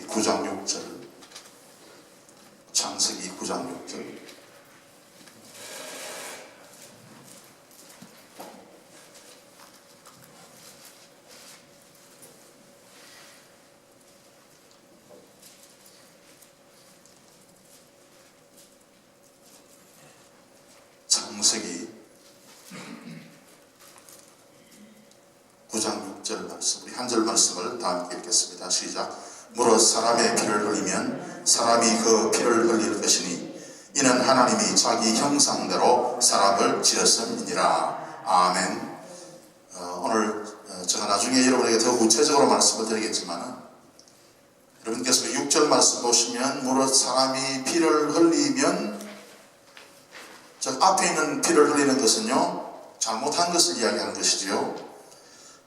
9장 6절, 창세기 9장 6절. 창세기 9장 6절 말씀, 우리 한 절 말씀을 다 함께 읽겠습니다. 시작. 무릇 사람의 피를 흘리면 사람이 그 피를 흘릴 것이니 이는 하나님이 자기 형상대로 사람을 지었음이니라. 아멘. 오늘 제가 나중에 여러분에게 더 구체적으로 말씀을 드리겠지만, 여러분께서 6절 말씀 보시면 무릇 사람이 피를 흘리면, 즉 앞에 있는 피를 흘리는 것은요, 잘못한 것을 이야기하는 것이지요.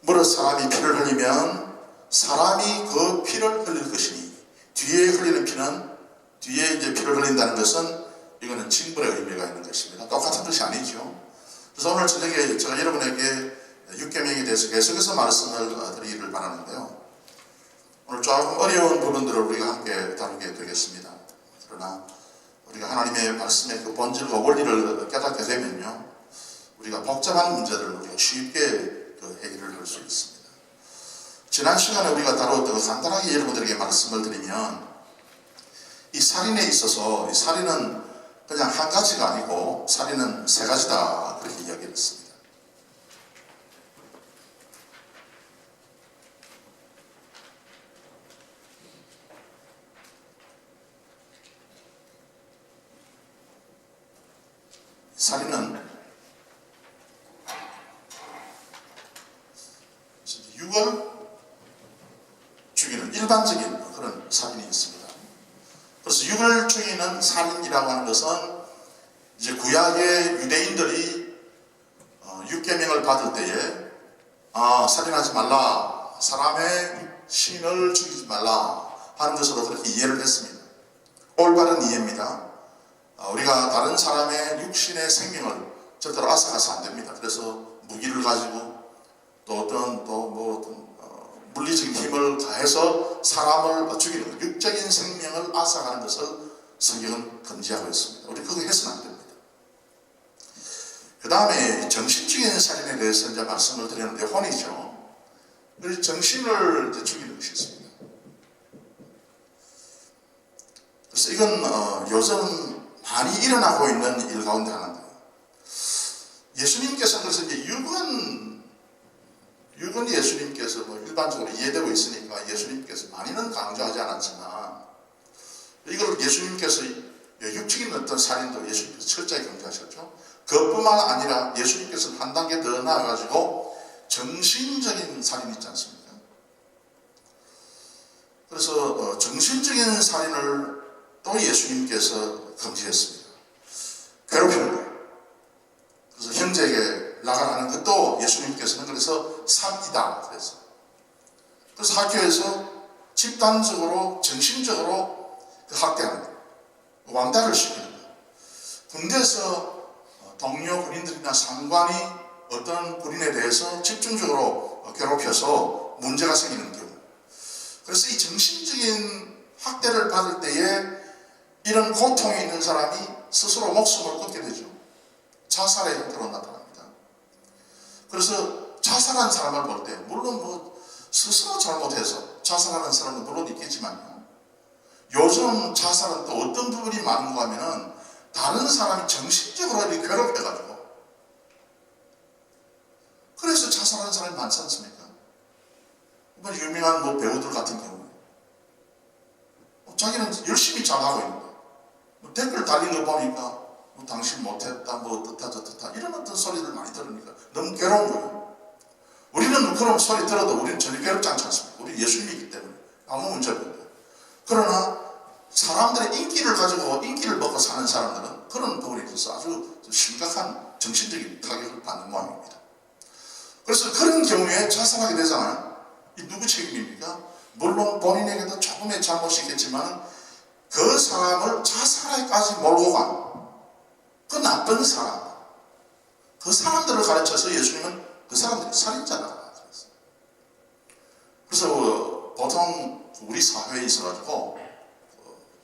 무릇 사람이 피를 흘리면 사람이 그 피를 흘릴 것이니, 뒤에 흘리는 피는, 뒤에 이제 피를 흘린다는 것은 이거는 징벌의 의미가 있는 것입니다. 똑같은 것이 아니죠. 그래서 오늘 저녁에 제가 여러분에게 육계명에 대해서 계속해서 말씀을 드리기를 바라는데요, 오늘 조금 어려운 부분들을 우리가 함께 다루게 되겠습니다. 그러나 우리가 하나님의 말씀의 그 본질과 원리를 깨닫게 되면요, 우리가 복잡한 문제들을 우리가 쉽게 해결을 할 수 있습니다. 지난 시간에 우리가 다루었던 간단하게 여러분들에게 말씀을 드리면, 이 살인에 있어서 이 살인은 그냥 한 가지가 아니고 살인은 세 가지다, 그렇게 이야기했습니다. 살인은 육을 죽이는 일반적인 그런 살인이 있습니다. 그래서 육을 죽이는 살인이라고 하는 것은 이제 구약의 유대인들이 육계명을 받을 때에 살인하지 말라, 사람의 신을 죽이지 말라 하는 것으로 그렇게 이해를 했습니다. 올바른 이해입니다. 우리가 다른 사람의 육신의 생명을 절대로 앗아가서 안 됩니다. 그래서 무기를 가지고 또 어떤 물리적인 힘을 가해서 사람을 죽이는 육적인 생명을 앗아가는 것을 성경은 금지하고 있습니다. 우리 그거 해서는 안 됩니다. 그 다음에 정신적인 살인에 대해서 이제 말씀을 드렸는데, 혼이죠. 우리 정신을 이제 죽이는 것이 있습니다. 그래서 이건 요즘 많이 일어나고 있는 일 가운데 하나인데요, 예수님께서는 그래서 이제 육은 예수님께서 일반적으로 이해되고 있으니까 예수님께서 많이는 강조하지 않았지만, 이걸 예수님께서 육적인 어떤 살인도 예수님께서 철저히 강조하셨죠. 그것뿐만 아니라 예수님께서는 한 단계 더 나아가지고 정신적인 살인이 있지 않습니까? 그래서 정신적인 살인을 또 예수님께서 금지했습니다. 괴롭히는 거예요. 그래서 형제에게 나가라는 것도 예수님께서는 그래서 삽니다. 그래서 학교에서 집단적으로 정신적으로 학대하는 거예요. 왕따를 시키는 거예요. 군대에서 동료 군인들이나 상관이 어떤 군인에 대해서 집중적으로 괴롭혀서 문제가 생기는 경우, 그래서 이 정신적인 학대를 받을 때에 이런 고통이 있는 사람이 스스로 목숨을 끊게 되죠. 자살의 형태로 나타납니다. 그래서 자살한 사람을 볼 때, 물론 스스로 잘못해서 자살하는 사람은 물론 있겠지만요, 요즘 자살은 또 어떤 부분이 많은가 하면은 다른 사람이 정신적으로 괴롭혀가지고, 그래서 자살하는 사람이 많지 않습니까? 유명한 배우들 같은 경우에 자기는 열심히 잘하고 있는 거예요. 댓글 달린 거 보니까 당신 못했다, 어떻다 저떻다, 이런 어떤 소리를 많이 들으니까 너무 괴로운 거예요. 우리는 그런 소리 들어도 우리는 전혀 괴롭지 않지 않습니까? 우리 예수님이기 때문에 아무 문제가 없어요. 그러나 사람들의 인기를 가지고 인기를 먹고 사는 사람들은 그런 부분에 있어서 아주 심각한 정신적인 타격을 받는 모양입니다. 그래서 그런 경우에 자살하게 되잖아요. 이 누구 책임입니까? 물론 본인에게도 조금의 잘못이 있겠지만 그 사람을 자살에까지 몰고 간 그 나쁜 사람, 그 사람들을 가르쳐서 예수님은 그 사람들이 살인자라고 그랬어요. 그래서 보통 우리 사회에 있어가지고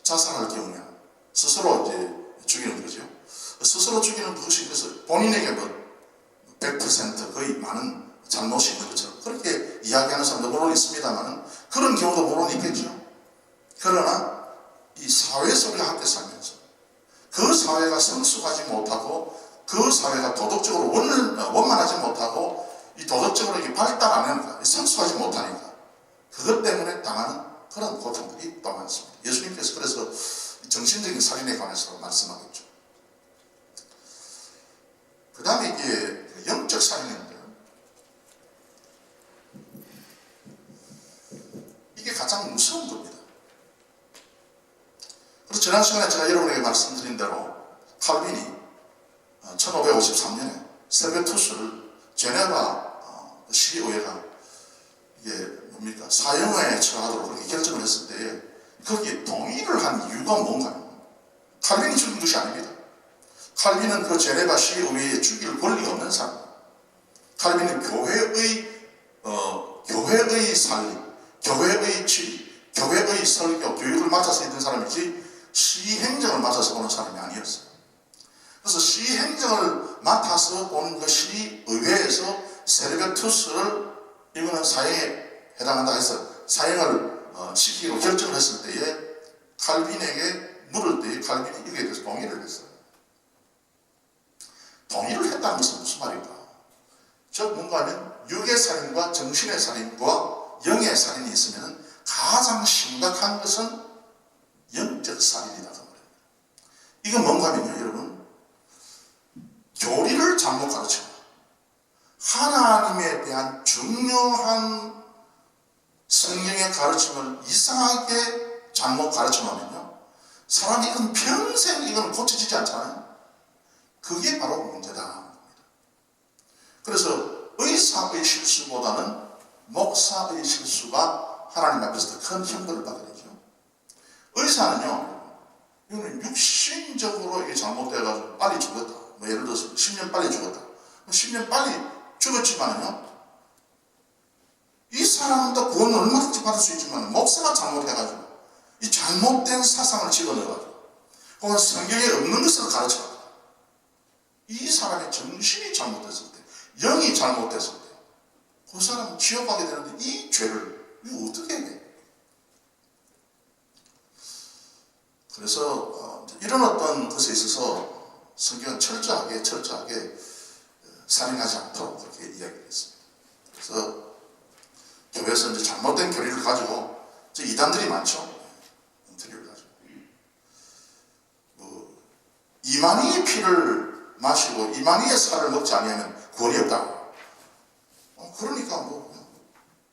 자살할 경우에 스스로 이제 죽이는 거죠. 스스로 죽이는 것이 그래서 본인에게 뭐 100% 거의 많은 잘못이 있는 것처럼 그렇게 이야기하는 사람도 물론 있습니다만 그런 경우도 물론 있겠죠. 그러나 이 사회 속에 함께 살면서 그 사회가 성숙하지 못하고 그 사회가 도덕적으로 원만하지 못하고 이 도덕적으로 이게 발달 안 하니까 성숙하지 못하니까 그것 때문에 당하는 그런 고통들이 또 많습니다. 예수님께서 그래서 정신적인 살인에 관해서 말씀하겠죠. 그 다음에 이게 영적 살인인데요. 이게 가장 무서운 겁니다. 그래서 지난 시간에 제가 여러분에게 말씀드린 대로 칼빈이 1553년에 새벽 투수를 제네바 시의회가 이게 뭡니까 사형에 처하도록 그렇게 결정을 했을 때에 거기에 동의를 한 이유가 뭔가 칼빈이 죽인 것이 아닙니다. 칼빈은 그 제네바 시의회에 죽일 권리가 없는 사람. 칼빈은 교회의 살림, 교회의 치리, 교회의 설교, 교육을 맡아서 있는 사람이지 시행정을 맡아서 오는 사람이 아니었어요. 그래서 시행정을 맡아서 온 그 시의회에서 세르베투스를 이거는 사형에 해당한다 해서 사형을 시키기로 결정을 했을 때에 칼빈에게 물을 때에 칼빈이 이거에 대해서 동의를 했어요. 동의를 했다는 것은 무슨 말일까? 즉 뭔가 하면 육의 살인과 정신의 살인과 영의 살인이 있으면 가장 심각한 것은 영적 살인이다. 이건 뭔가 하면요 여러분 교리를 잘못 가르치고 하나님에 대한 중요한 성경의 가르침을 이상하게 잘못 가르쳐놓으면요 사람이 이건 평생 이건 고쳐지지 않잖아요. 그게 바로 문제다. 그래서 의사의 실수보다는 목사의 실수가 하나님 앞에서 더 큰 형벌을 받게 되죠. 의사는요 이거는 육신적으로 이게 잘못돼가지고 빨리 죽었다. 뭐 예를 들어서 10년 빨리 죽었다. 10년 빨리 죽었지만요 이 사람도 구원을 얼마든지 받을 수 있지만 목사가 잘못해가지고 이 잘못된 사상을 집어넣어가지고 혹은 성경에 없는 것을 가르쳐가지고 이 사람의 정신이 잘못됐을 때 영이 잘못됐을 때 그 사람은 지옥 가게 되는데 이 죄를 이거 어떻게 해? 그래서 이런 어떤 것에 있어서 성경은 철저하게 살인하지 않도록 그렇게 이야기를 했습니다. 그래서 교회에서 이제 잘못된 교리를 가지고 이단들이 많죠. 교리를 가지고 이만희의 피를 마시고 이만희의 살을 먹지 아니하면 구원이 없다. 그러니까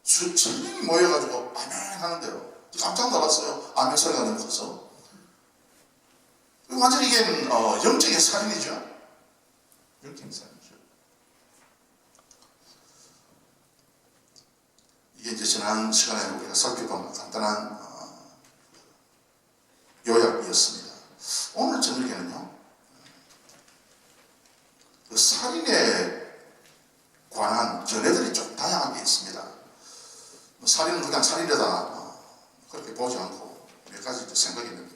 수천 명이 모여가지고 아멘 하는데요. 깜짝 놀랐어요. 아멘 소리가 너무 커서. 완전히 이게 영적인 살인이죠. 영적인 살인이죠. 이게 이제 지난 시간에 우리가 살펴본 간단한 요약이었습니다. 오늘 저녁에는요 그 살인에 관한 견해들이 좀 다양하게 있습니다. 살인은 그냥 살인이다 그렇게 보지 않고 몇 가지 생각이 있는데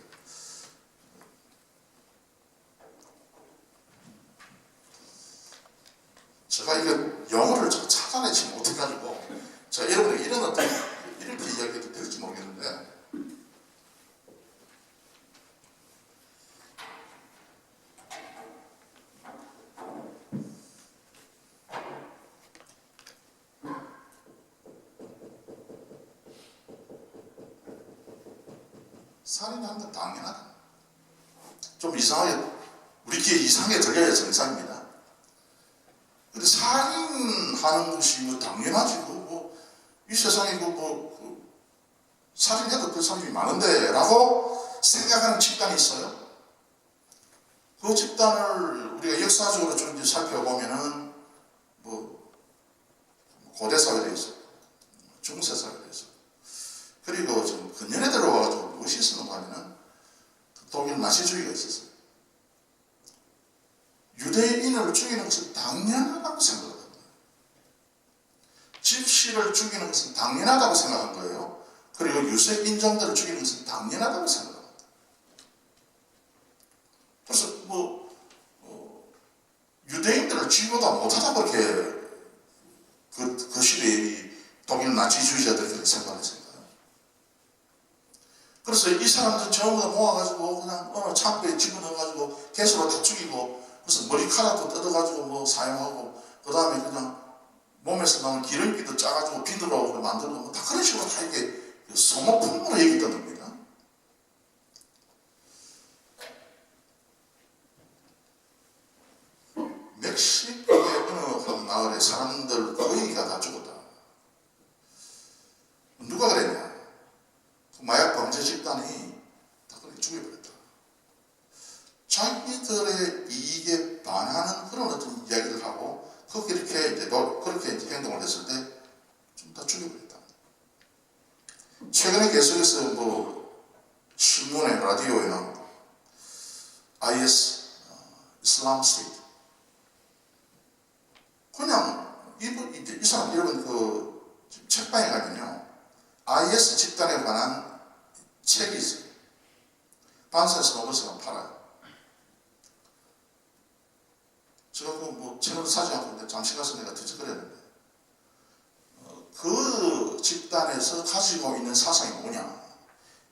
제가 이거 영어를 좀 찾아내지 못해가지고 제가 여러분에게 이런 어떤 이렇게 이야기해도 될지 모르겠는데 살인하는 건 당연하다. 좀 이상하게 우리 귀에 이상하게 들려야 정상입니다. 근데 살인하는 것이 당연하지. 이 세상에 살인해도 그 사람이 많은데 라고 생각하는 집단이 있어요. 그 집단을 우리가 역사적으로 좀 이제 살펴보면은 고대 사회에 있어, 중세 사회에 있어. 그리고 좀 근년에 들어와가지고 무엇이 있었는가 하면은 독일 나시주의가 있었어요. 유대인을 죽이는 것은 당연하다고 생각합니다. 집시를 죽이는 것은 당연하다고 생각한 거예요. 그리고 유색 인종들을 죽이는 것은 당연하다고 생각합니다. 그래서 유대인들을 죽이보다 못하다 그렇게 그 시대의 독일 나치주의자들이 그렇게 생각했습니다. 그래서 이 사람들 전부 다 모아가지고 그냥 어느 창고에 집어넣어가지고 개수로 다 죽이고, 그래서 머리카락도 뜯어가지고 사용하고, 그 다음에 그냥 몸에서 나오는 기름기도 짜가지고 비누로 만들고 다 그런 식으로 다 이게 소모품으로 얘기했던 겁니다. 멕시코의 어느 한 마을에 사람들 거의가 다 죽었다. 누가 그랬냐? 그 마약 범죄 집단이 다 그렇게 죽여버렸다. 자기들의 이익에 반하는 그런 어떤 이야기를 하고 그렇게 이제 행동을 했을 때 좀 다 죽여버렸다. 최근에 계속해서 신문에 라디오에는 IS 이슬람 스테이트, 그냥 이 사람 여러분 책방에 가면요 IS 집단에 관한 책이 있어요. 반사에서 먹어서 팔아요. 제가 책을 사지 않고 있는데 잠시 가서 내가 뒤적거렸는데, 그 집단에서 가지고 있는 사상이 뭐냐?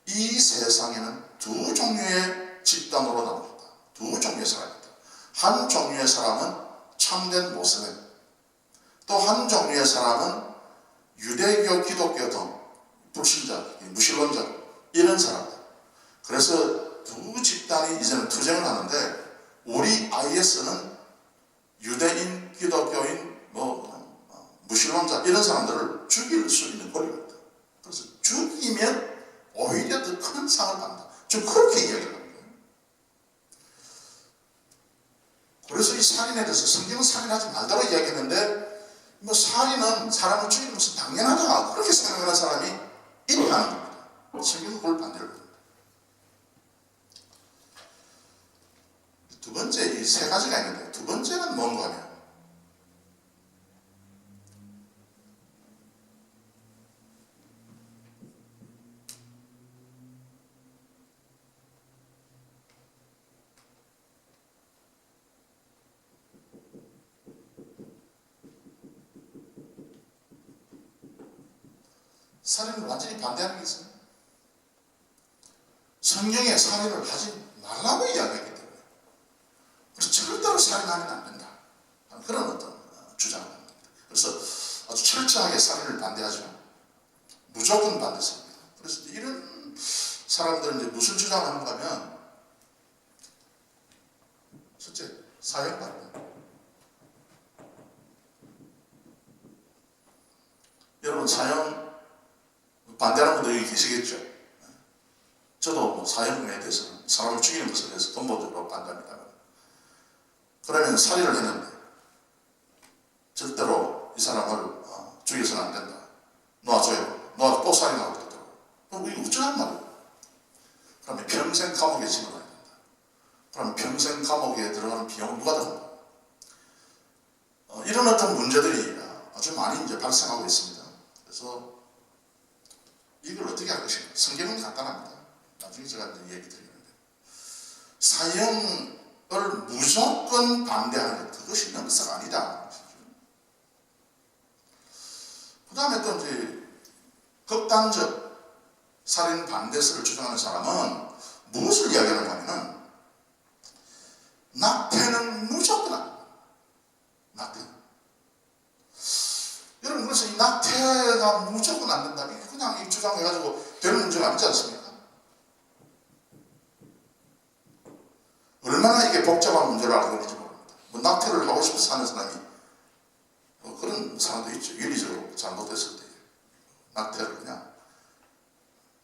이 세상에는 두 종류의 집단으로 나눕니다. 두 종류의 사람입니다. 한 종류의 사람은 참된 모슬렘, 또 한 종류의 사람은 유대교, 기독교 등 불신자, 무신론자, 이런 사람들. 그래서 두 집단이 이제는 투쟁을 하는데, 우리 IS는 유대인, 기독교인, 무신론자 이런 사람들을 죽일 수 있는 권리가 있다. 그래서 죽이면 오히려 더 큰 상을 받는다. 좀 그렇게 이야기를 합니다. 그래서 이 살인에 대해서 성경은 살인하지 말라고 이야기했는데, 살인은 사람을 죽이는 것은 당연하다 그렇게 생각하는 사람이 있다는 겁니다. 성경은 그걸 반대를 합니다. 두 번째, 이 세 가지가 있는데, 두 번째는 뭔가 하면 살인을 완전히 반대하는 게 있어요. 성경에 살인을 하지 말라고 이야기하기 때문에, 그래서 절대로 살인하면 안 된다, 그런 어떤 주장을 합니다. 그래서 아주 철저하게 살인을 반대하죠. 무조건 반대습니다. 그래서 이런 사람들은 이제 무슨 주장을 하는가 하면, 첫째, 사형받는. 여러분 사형 반대하는 분들이 계시겠죠. 저도 사형에 대해서는, 사람을 죽이는 것에 대해서 근본적으로 반대합니다. 그러면 살인을 했는데 절대로 이 사람을 죽여서는 안 된다, 놔줘요. 놔도 또 살인하고 그러더라고요. 그럼 이게 어쩌란 말이에요. 그러면 평생 감옥에 집어넣어야 된다. 그럼 평생 감옥에 들어가는 비용은 누가 들어간다? 이런 어떤 문제들이 아주 많이 이제 발생하고 있습니다. 그래서 이걸 어떻게 할 것인가? 성경은 간단합니다. 나중에 제가 이제 얘기 드리는데, 사형을 무조건 반대하는 것, 그것이 역사가 아니다. 그 다음에 또 이제 극단적 살인 반대설을 주장하는 사람은 무엇을 이야기하는가 하면은, 낙태는 무조건 안 됩니다. 낙태. 여러분, 그래서 이 낙태가 무조건 안 된다, 이게 그냥 이 주장해가지고 되는 문제가 아니지 않습니까? 얼마나 이게 복잡한 문제를 알고 있는지 모릅니다. 낙태를 하고 싶어서 하는 사람이 그런 사람도 있죠. 윤리적으로 잘못했을 때 낙태를 그냥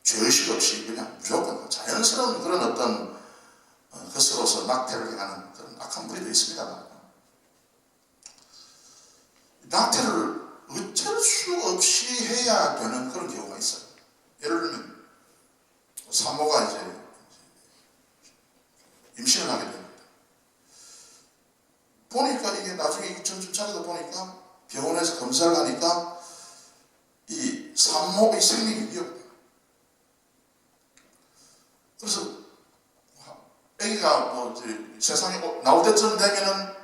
죄의식 없이 그냥 무조건 자연스러운 그런 어떤 것으로서 낙태를 행하는 그런 악한 무리도 있습니다만, 낙태를 어쩔 수 없이 해야 되는 그런 경우가 있어요. 예를 들면 산모가 이제 임신을 하게 됩니다. 보니까 이게 나중에 점점 찾아다 보니까 병원에서 검사를 하니까 이 산모의 생명이 위협돼요. 그래서 아기가 뭐 이제 세상에 나올 때쯤 되면은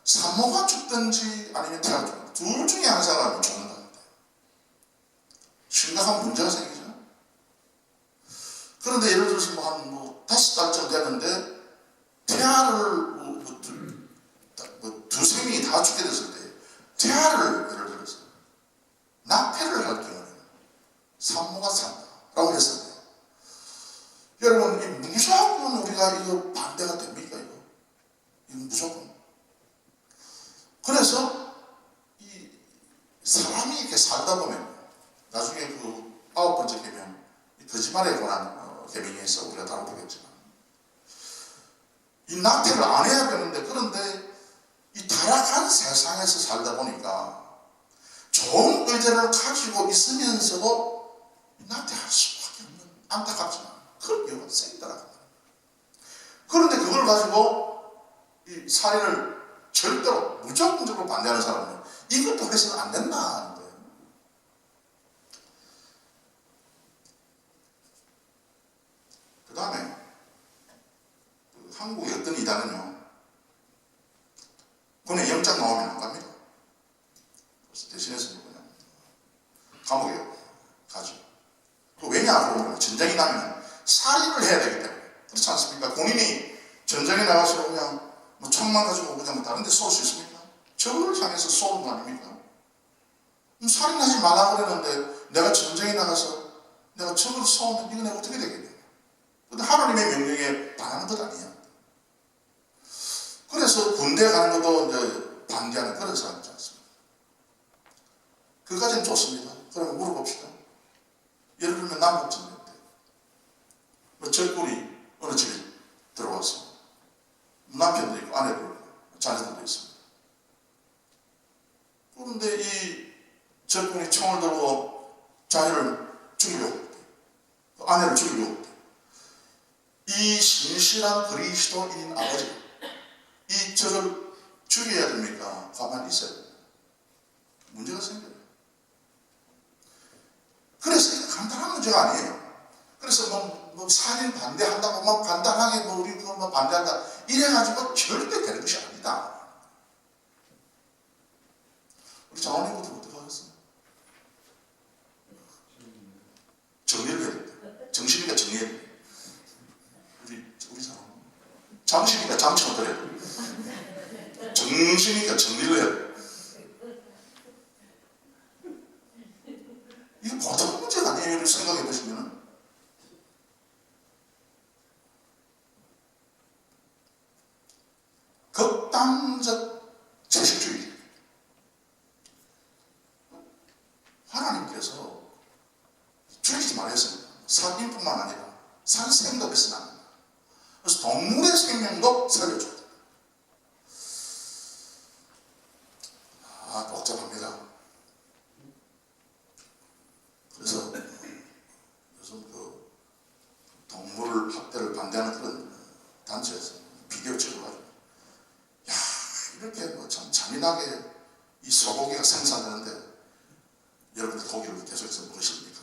산모가 죽든지 아니면 태아가 죽든지 둘 중에 한 사람이 죽는다는데 심각한 문제가 생기죠. 그런데 예를 들어서 한 5달쯤 되는데 태아를 두세 명이 다 죽게 됐을 때 태아를 예를 들어서 납태를 할 경우에는 산모가 산다라고 했었는데 여러분 이 무조건 우리가 이거 반대가 됩니까? 이거 무조건. 그래서 이 사람이 이렇게 살다 보면 나중에 그 9번째 계명 거짓말에 관한 계명에서 우리가 다뤄보겠지만 이 납태를 안 해야 되는데 그런데 이 타락한 세상에서 살다 보니까 좋은 의제를 가지고 있으면서도 납태할 수밖에 없는 안타깝지만 그런 경우가 생기더라고요. 그런데 그걸 가지고 이 살인을 절대로 무조건적으로 반대하는 사람은 이것도 해서는 안 된다 하는 거예요. 그 다음에 한국의 어떤 이단은요 군에 영장 나오면 안 갑니다. 그래서 대신해서 그냥 감옥에 가죠. 왜냐 그러면 전쟁이 나면 살인을 해야 되기 때문에 그렇지 않습니까? 군인이 전쟁에 나가서 그냥 총만 가지고 그냥 다른 데 쏠 수 있습니까? 적을 향해서 쏘는 거 아닙니까? 살인하지 말라고 그랬는데 내가 전쟁에 나가서 내가 적을 쏘면 이거 내가 어떻게 되겠냐? 근데 하나님의 명령에 반하는 것 아니에요. 그래서 군대 가는 것도 이제 반대하는 그런 사람이 있지 않습니까? 그까지는 좋습니다. 그러면 물어봅시다. 예를 들면 남북전쟁 때 적군이 어느 집에 들어왔습니다. 남편도 있고 아내도 있고 자녀들도 있습니다. 그런데 이 적군이 총을 들고 자녀를 죽이려고 할 때, 아내를 죽이려고 할 때, 이 신실한 그리스도인인 아버지가 이 적을 죽여야 됩니까? 가만히 있어야 됩니다. 문제가 생겨요. 그래서 이거 간단한 문제가 아니에요. 그래서 살인 반대한다고 간단하게 우리 그거 반대한다 이래가지고 절대 되는 것이 아니다. 우리 장로님부터 어떻게 하겠어요? 정리를 해야 된다. 정신이니까 정리해야 된다. 우리 장로님 장신이니까 장치를 드려야 된다. 정신이니까 정리를 해야 된다. 이게 보통 문제가 아니에요. 이렇게 생각해 보시면은. 극단적 채식주의. 하나님께서 죽이지 말했습니다. 살인뿐만 아니라 살생도 있으면 안 된다. 그래서 동물의 생명도 살려줍니다. 복잡합니다. 그래서 요즘 그 동물 학대를 반대하는 그런 단체에서 비디오 찍어가지고 야 이렇게 참 잔인하게 이 소고기가 생산되는데 여러분들 고기를 계속해서 먹으십니까?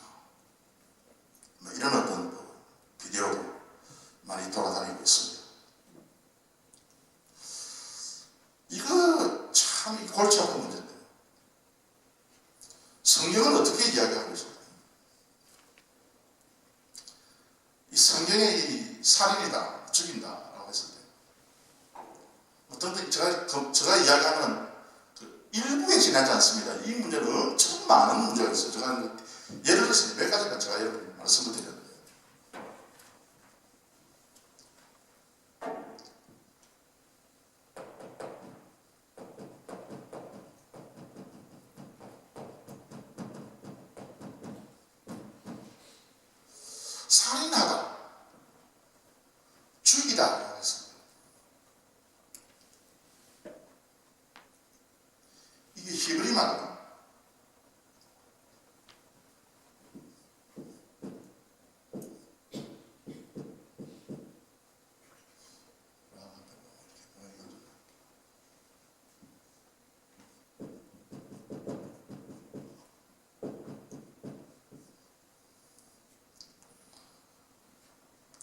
이런 어떤 비디오도 많이 돌아다니고 있습니다. 이거 참 골치 아픈 문제인데 성경은 어떻게 이야기하고 있습니까? 이 성경의 이 살인이다, 죽인다라고 했을 때 어떤 때 제가 이야기하는 그 일부에 지나지 않습니다. 이 문제는 엄청 많은 문제가 있어요. 제가 예를 들어서 몇 가지만 제가 여러분 말씀을 드렸는데 살인하다, 죽이다라고 했습니다. 이게 히브리 말은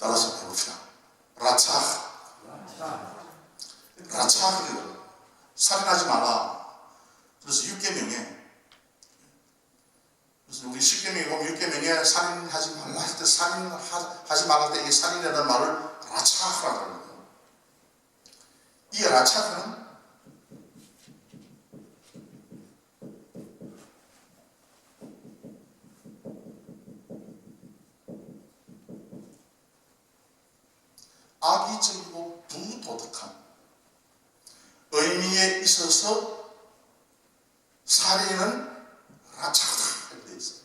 따라서 해봅시다. 라차. 라차. 살인하지 말라. 그래서 6계명에, 그래서 우리 10계명에 보면 6계명에 살인하지 말라 할 때, 살인하지 말라 할 때 이 살인이라는 말을 라차라고 합니다. 이 라차는 악의적이고 부도덕한 의미에 있어서 살인은 라차다 이렇게 되어 있어요.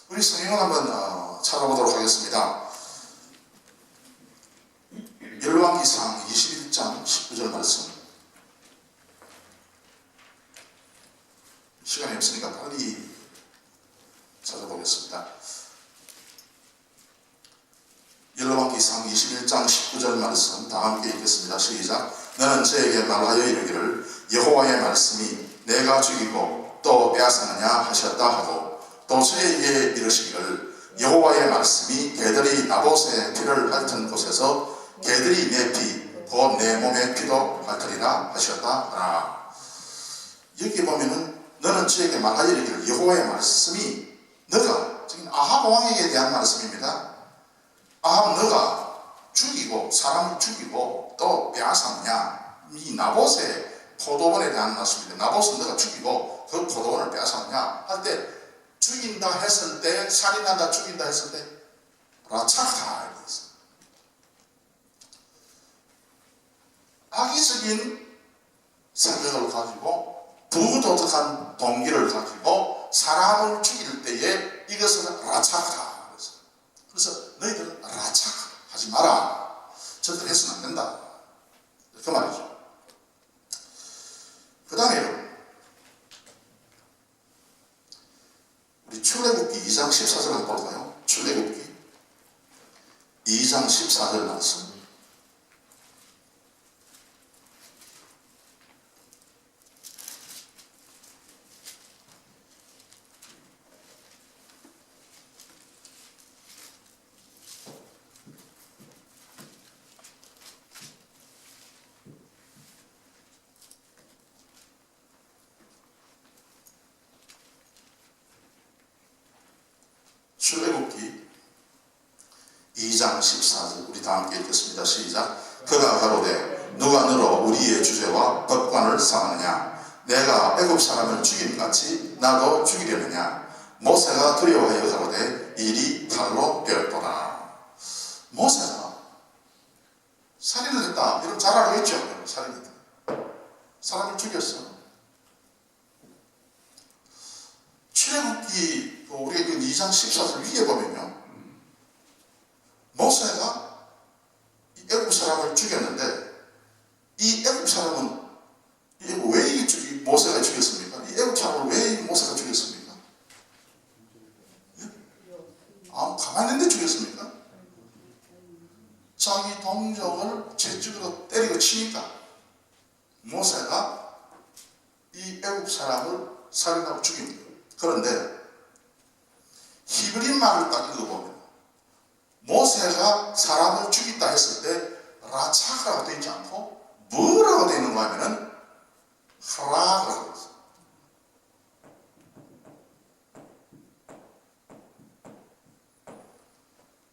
우리 성경을 한번 찾아보도록 하겠습니다. 열왕기상 21장 19절 말씀. 시간이 없으니까 빨리 찾아보겠습니다. 열왕기상 21장 19절 말씀 다 함께 읽겠습니다. 시작. 너는 저에게 말하여 이르기를 여호와의 말씀이 내가 죽이고 또 빼앗았느냐 하셨다 하고, 또 저에게 이르시기를 여호와의 말씀이 개들이 나봇의 피를 핥은 곳에서 개들이 내 피 곧 내 몸의 피도 핥으리라 하셨다 하라. 여기 보면은 너는 저에게 말하여 이르기를, 여호와의 말씀이 너가, 지금 아합 왕에게 대한 말씀입니다. 아합 너가 죽이고 사람을 죽이고 또 빼앗았느냐, 이 나봇의 포도원에 대한 말씀입니다. 나봇은 너가 죽이고 그 포도원을 빼앗았느냐 할 때, 죽인다 했을 때, 살인한다 죽인다 했을 때 라차다 이렇게 있어요. 악의적인 생각을 가지고 부도덕한 동기를 가지고 사람을 죽일 때에 이것은 라차다. 그래서 너희들은 라차하지 마라. 절대 해서는 안 된다. 그 말이죠. 그 다음에 우리 출애굽기 2장 14절 한번 볼까요? 출애굽기 2장 14절 말씀. 출애굽기 2장 14절 우리 다 함께 읽겠습니다. 시작. 그가 가로되 누가 너로 우리의 주제와 법관을 삼느냐, 내가 애굽 사람을 죽임 같이 나도 죽이려느냐. 모세가 두려워하여 가로되 일이 칼로 되었더라. 모세가 살인을 했다 이런 잘 알고 있죠. 살인했다. 사람을 죽였어. 출애굽기 우리가 2장 14절 위에 보면요, 모세가 이 애굽 사람을 죽였는데, 이 애굽 사람은 왜 모세가 죽였습니까? 이 애굽 사람을 왜 모세가 죽였습니까? 가만히 있는데 죽였습니까? 자기 동족을 채찍으로 때리고 치니까 모세가 이 애굽 사람을 살인하고 죽인 거예요. 그런데 히브리 말을 딱 읽어보면 모세가 사람을 죽였다 했을 때 라차라고 되어 있지 않고 뭐라고 되어 있는가 하면은 하라라고 되어 있어요.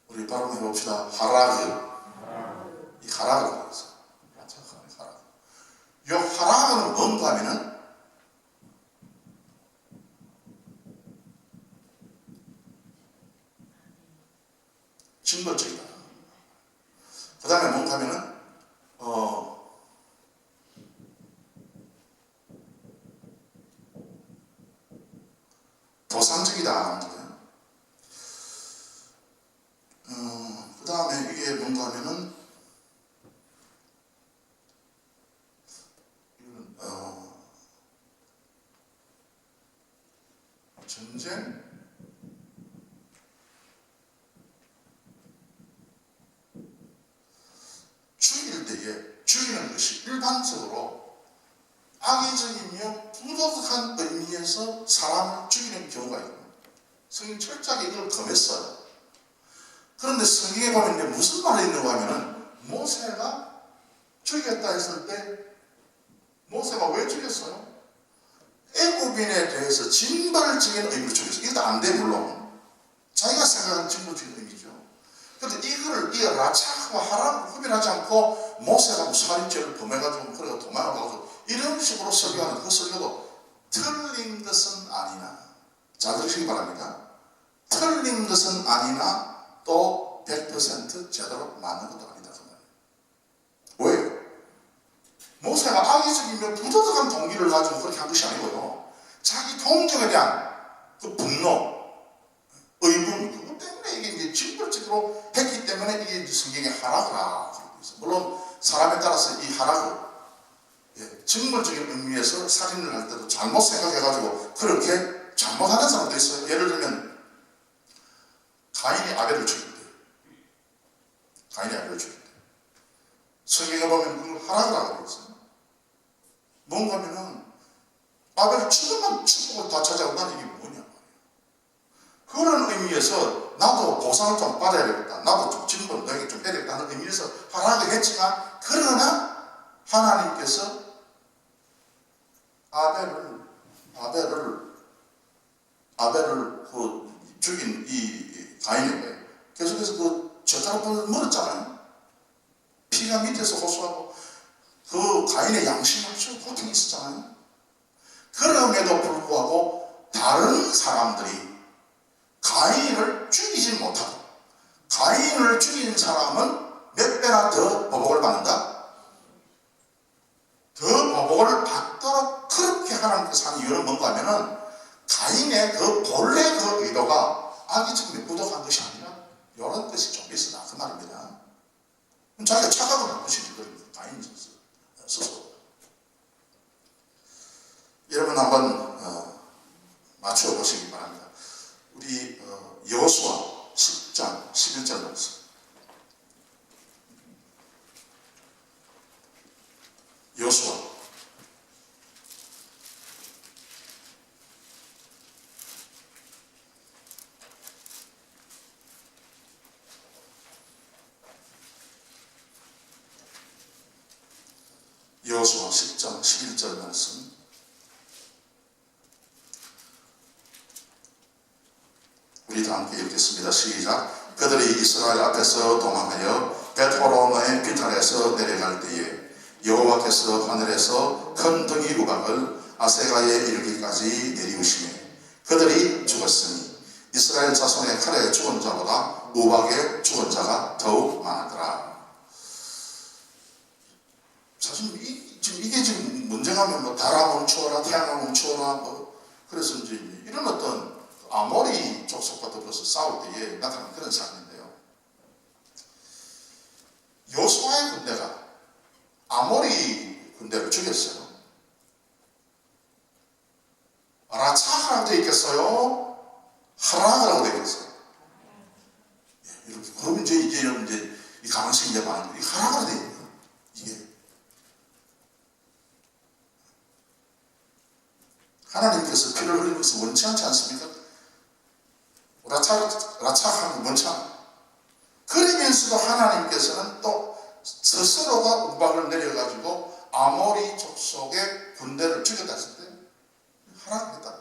우리 발음해 봅시다. 하라그. 이 하라그라고 되어 있어요. 라차가 하라그. 이 하라그는 뭔가 하면은 증거적이다. 그 다음에 뭔가 하면은 도상적이다. 그 다음에 이게 뭔가 하면은 전쟁, 죽일 때에 죽이는 것이 일반적으로 악의적이며 부도덕한 의미에서 사람을 죽이는 경우가 있고, 성경 철저하게 이걸 금했어요. 그런데 그런데 성경에 보면 이제 무슨 말이 있는가 하면은 모세가 죽였다 했을 때 모세가 왜 죽였어요? 애굽인에 대해서 징벌을 지는 의미로 죽였어요. 이것도 안 돼, 물론. 자기가 생각한 징벌을 지는 의미죠. 그런데 이거를 이 라차와 하라고 구별하지 않고 모세가 살인죄를 범해가지고 그래가 도망을 가고 이런 식으로 설교하는 그 설교도 틀린 것은 아니나, 잘 들으시기 바랍니다. 틀린 것은 아니나 또 100% 제대로 맞는 것도 아니다. 그 말이에요. 왜? 모세가 악의적이며 부도덕한 동기를 가지고 그렇게 한 것이 아니고요. 자기 동족에 대한 그 분노, 의분, 그것 때문에 이게 이제 징벌적으로 했기 때문에 이게 성경의 하락이라 그러고 있어요. 물론 사람에 따라서 이 하락을 징벌적인 의미에서 살인을 할 때도 잘못 생각해가지고 그렇게 잘못하는 사람도 있어요. 예를 들면 가인이 아벨을 죽였대. 가인이 아벨을 죽였대. 성경에 보면 그걸 하락이라고 되어 있어요. 뭔가 하면은 아벨 죽으면 축복을 다 찾아오고 나는 이게 뭐냐. 그런 의미에서 나도 보상을 좀 받아야 되겠다. 나도 좀 징벌을 너에게 좀 해야 되겠다는 의미에서 하락을 했지만, 그러나 하나님께서 아벨을 그 죽인 이 가인에게 계속해서 그 젓가락을 물었잖아요. 피가 밑에서 호소하고 그 가인의 양심 없이 고통이 있었잖아요. 그럼에도 불구하고 다른 사람들이 가인을 죽이지 못하고, 가인을 죽인 사람은 몇 배나 더 보복을 받는다? 더 보복을 받도록 그렇게 하나님께서 한 이유는 뭔가 하면은 가인의 그 본래 그 의도가 악의적이며 부족한 것이 아니라 이런 뜻이 좀 있으나 그 말입니다. 자기가 착각을 한 것이지, 가인이 스스로. 여러분 한번 맞추어 보시기 바랍니다. 우리 여호수아 10장 11절 말씀. 여호수아 여호수아 10장 11절 말씀. 우리 다 함께 읽겠습니다. 시작. 그들이 이스라엘 앞에서 도망하여 벳호로노의 비탈에서 내려갈 때에 여호와께서 하늘에서 큰 등이 우박을 아세가에 이르기까지 내리우시매 그들이 죽었으니 이스라엘 자손의 칼에 죽은 자보다 우박에 죽은 자가 더욱 많았더라. 사실 이게 지금 문제가 뭐 달아 멈추어라, 태양아 멈추어라, 뭐 그래서 이제 이런 어떤 아모리 족속과 더불어서 싸울 때에 나타나는 그런 사건인데요. 여호수아의 군대가 아모리 군대를 죽였어요. 라차하라고 되어 있겠어요? 하락이라고 되어 있겠어요? 이렇게. 그러면 이제 이 가능성이 이제 많은 거예요. 이 하락으로 되어 있는 거예요. 이게. 하나님께서 피를 흘리는 것을 원치 않지 않습니까? 라차하는 원치 않아요. 그러면서도 하나님께서는 또 스스로가 우박을 내려가지고 아모리 족속의 군대를 죽였다 했을 때 하락했다.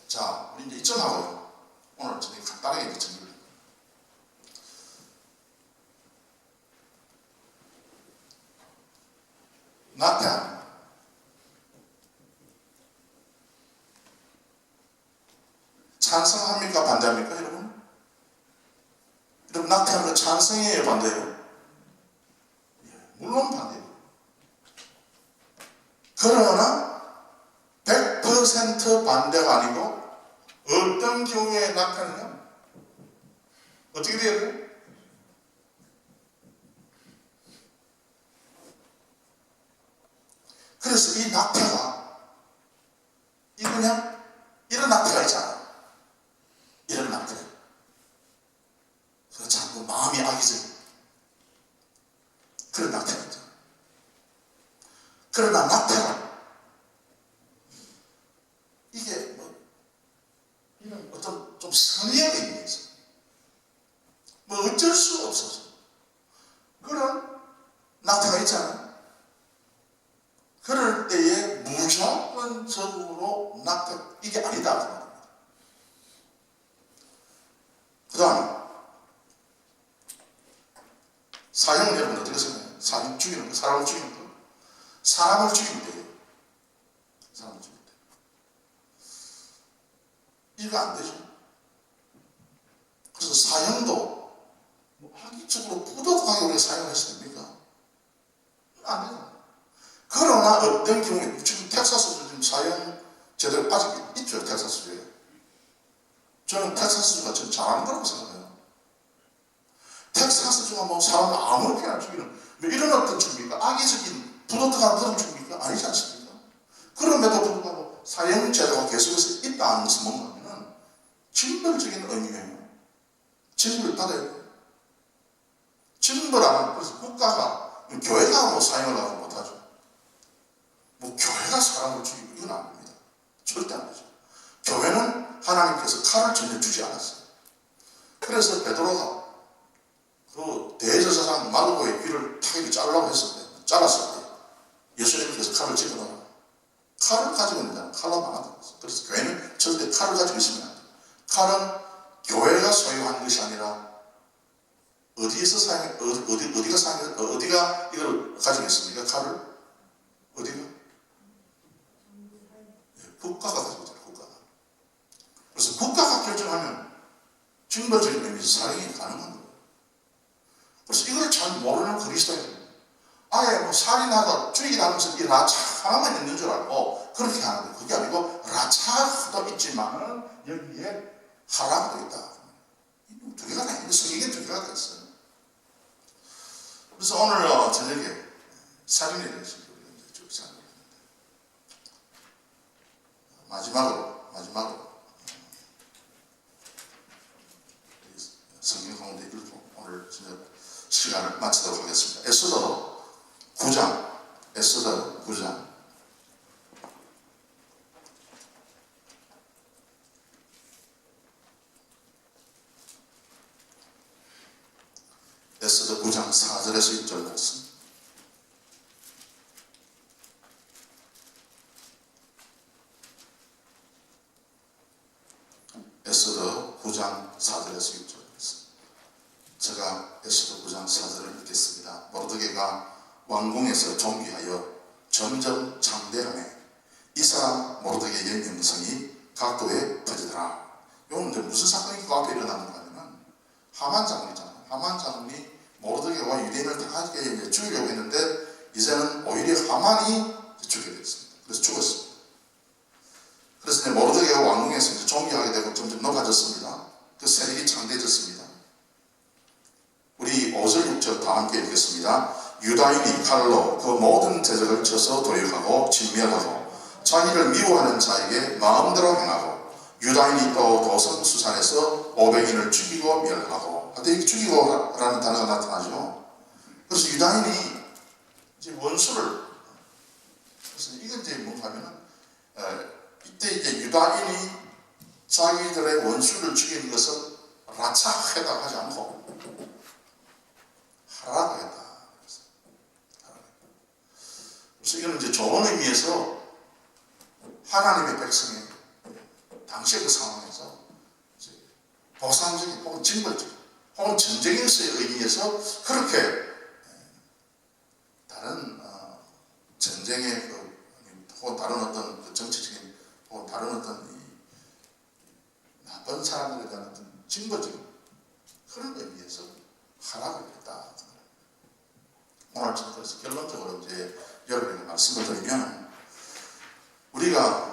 자, 우리 이제 이점 하고요. 오늘 저희 간단하게 이제 정리를 합니다. 낙태하는 찬성합니까? 반대합니까? 여러분? 여러분 낙태하는 거 찬성이에요? 반대예요? 물론 반대예요. 그러나 100% 반대가 아니고 어떤 경우에 낙태하느냐? 어떻게 돼야 돼요? 그래서 이 낙태가 이런 낙태가 있잖아. 이런 낙태. 그 자꾸 마음이 악의적인 그런 낙태가 있잖아. 그러나 낙태가 이게 뭐 이런 어떤 좀 선의의 의미에서 사형은 여러분 어떻게 생각해요? 사형 죽이는 거, 사람을 죽이는 거. 사람을 죽이면 돼요. 사람을 죽이면 돼요. 이거 안 되죠. 그래서 사형도 뭐 학기적으로 부도덕하게 우리가 사형을 해서 됩니까? 안 되죠. 그러나 어떤 경우에 지금 텍사스주 지금 사형 제대로 아직 있죠. 텍사스주에. 저는 텍사스주가 좀 잘하는 거라고 생각해요. 텍사스주가 뭐 사람을 아무렇게나 죽이는 뭐 이런 어떤 죽입니까? 악의적인 부도덕한 그런 죽입니까? 아니지 않습니까? 그럼에도 불구하고 사형 제도가 계속해서 있다는 것은 뭔가 하면 징벌적인 의미예요. 징벌을 받아야 돼요. 징벌하는, 그래서 국가가, 교회가 뭐 사형을 하고 못하죠. 뭐 교회가 사람을 죽이고 이건 안 됩니다. 절대 안 되죠. 교회는 하나님께서 칼을 전혀 주지 않았어요. 그래서 베드로가 그 대제사장 마르고의 귀를 타기를 자르라고 잘랐을 때 예수님께서 칼을 집어넣어라. 칼을 가지고 있는 자는 칼로 망한다고 했어요. 그래서 교회는 절대 칼을 가지고 있으면 안 돼요. 칼은 교회가 소유한 것이 아니라 어디에서 어디가 이걸 가지고 있습니까? 칼을? 어디가? 국가가 가지고 있잖아요. 국가가. 그래서 국가가 결정하면 징벌적인 의미에서 사형이 가능한 거예요. 그래서 이걸 잘 모르는 그리스도인들, 아예 뭐 살인하다 죽이긴 하면서 이 라차 하나만 있는 줄 알고 그렇게 하는데, 그게 아니고 라차도 있지만은 여기에 하라도 있다. 두 개가 다 있는데 성경에 두 개가 다 있어요. 그래서 오늘 저녁에 살인에 대해서 우리가 쭉 생각합니다. 마지막으로 성경 가운데 읽고 오늘 진짜 시간을 마치도록 하겠습니다. 에스더 9장. 에스더 9장. 에스더 9장 4절에서 6절 말씀. 에스더 9장 4절에서 6절 말씀. 제가 에스더 9장 4절을 읽겠습니다. 모르드게가 왕궁에서 존귀하여 점점 장대하매 이 사람 모르드게의 명성이 각도에 퍼지더라. 이건 이제 무슨 사건이 그 앞에 일어나는가 하면 하만 장군이잖아요. 하만 장군이 모르드게와 유대인을 다 함께 죽이려고 했는데 이제는 오히려 하만이 죽게 됐습니다. 그래서 죽었습니다. 그래서 이제 모르드게가 왕궁에서 이제 존귀하게 되고 점점 높아졌습니다. 그 세력이 장대해졌습니다. 우리 5절 6절 다 함께 읽겠습니다. 유다인이 칼로 그 모든 대적을 쳐서 도륙하고 진멸하고 자기를 미워하는 자에게 마음대로 행하고 유다인이 또 도성수산에서 500인을 죽이고 멸하고, 하여튼 죽이고 라는 단어가 나타나죠. 그래서 유다인이 이제 원수를, 그래서 이건 이제 뭔가 하면은 이때 이제 유다인이 자기들의 원수를 죽이는 것을 라차하다 하지 않고 하라고 했다. 그래서 이거는 이제 좋은 의미에서 하나님의 백성이 당시의 그 상황에서 보상적인 혹은 징벌적인 혹은 전쟁에서의 의미에서 그렇게 다른 전쟁의 혹은 다른 어떤 정치적인 혹은 다른 어떤 나쁜 사람들에 대한 어떤 징벌적인 그런 의미에서 하라고 했다. 오늘 그래서 결론적으로 이제 여러분에게 말씀을 드리면, 우리가